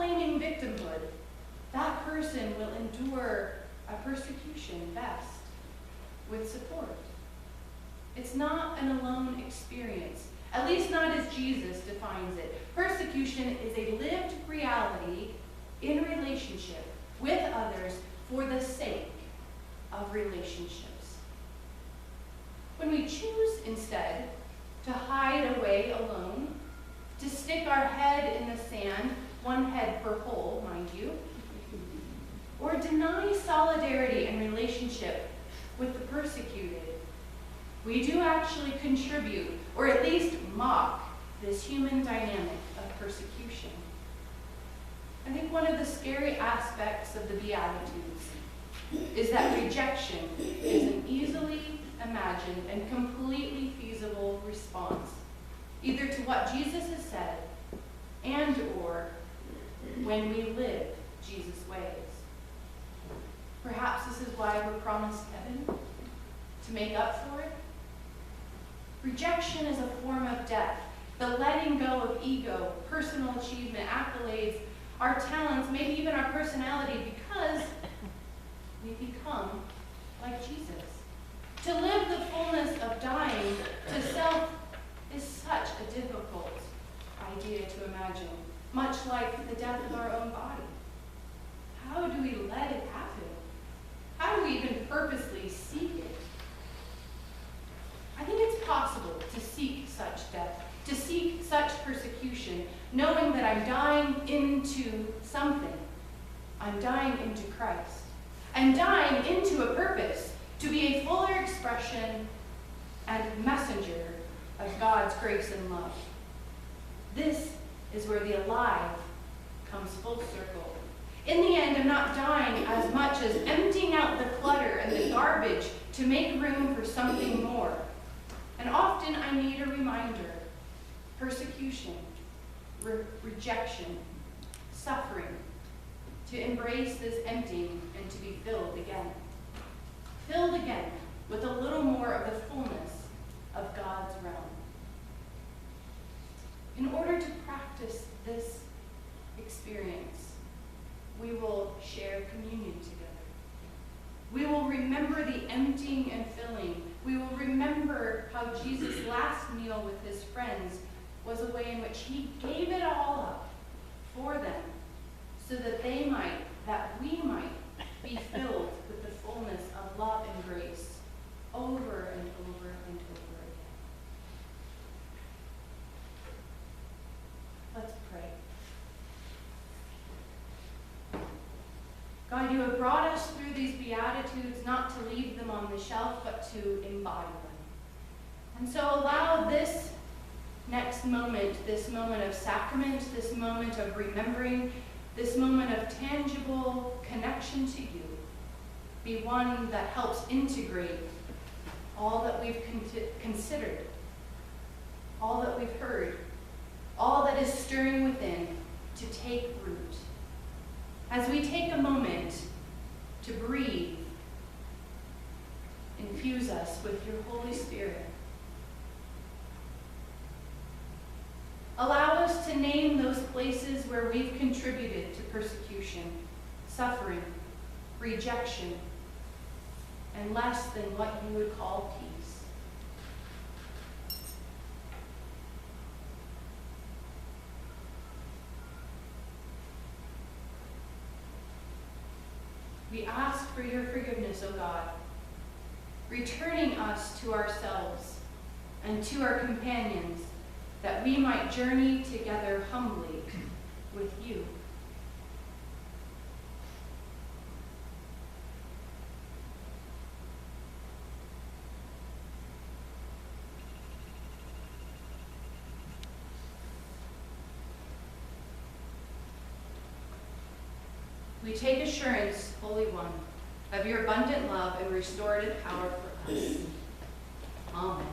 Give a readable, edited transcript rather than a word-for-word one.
claiming victimhood, that person will endure a persecution best with support. It's not an alone experience, at least not as Jesus defines it. Persecution is a lived reality in relationship with others for the sake of relationships. When we choose instead to hide away alone, to stick our head in the sand, one head per hole, mind you, or deny solidarity and relationship with the persecuted, we do actually contribute, or at least mock, this human dynamic of persecution. I think one of the scary aspects of the Beatitudes is that rejection is an easily imagined and completely feasible response, either to what Jesus has said and or when we live Jesus' ways. Perhaps this is why we're promised heaven, to make up for it. Rejection is a form of death, the letting go of ego, personal achievement, accolades, our talents, maybe even our personality, because we become like Jesus. To live the fullness of dying to self is such a difficult idea to imagine, much like the death of our own body. How do we let it happen? How do we even purposely seek it? I think it's possible to seek such death, to seek such persecution, knowing that I'm dying into something. I'm dying into Christ. I'm dying into a purpose, to be a fuller expression and messenger of God's grace and love. This is where the alive comes full circle. In the end, I'm not dying as much as emptying out the clutter and the garbage to make room for something more. And often I need a reminder: persecution, rejection, suffering, to embrace this emptying and to be filled again. Filled again with a little more of the fullness of God's realm. In order to practice this experience, we will share communion together. We will remember the emptying and filling. We will remember how Jesus' last meal with his friends was a way in which he gave it all up for them, so that we might be filled with the fullness of love and grace over and over and over again. Let's pray. God, you have brought us through these Beatitudes not to leave them on the shelf, but to embody them. And so allow this next moment, this moment of sacrament, this moment of remembering, this moment of tangible connection to you, be one that helps integrate all that we've considered, all that we've heard, all that is stirring within to take root. As we take a moment to breathe, infuse us with your Holy Spirit. Allow us to name those places where we've contributed to persecution, suffering, rejection, and less than what you would call peace. We ask for your forgiveness, O God, returning us to ourselves and to our companions, that we might journey together humbly with you. We take assurance, Holy One, of your abundant love and restorative power for us. Amen.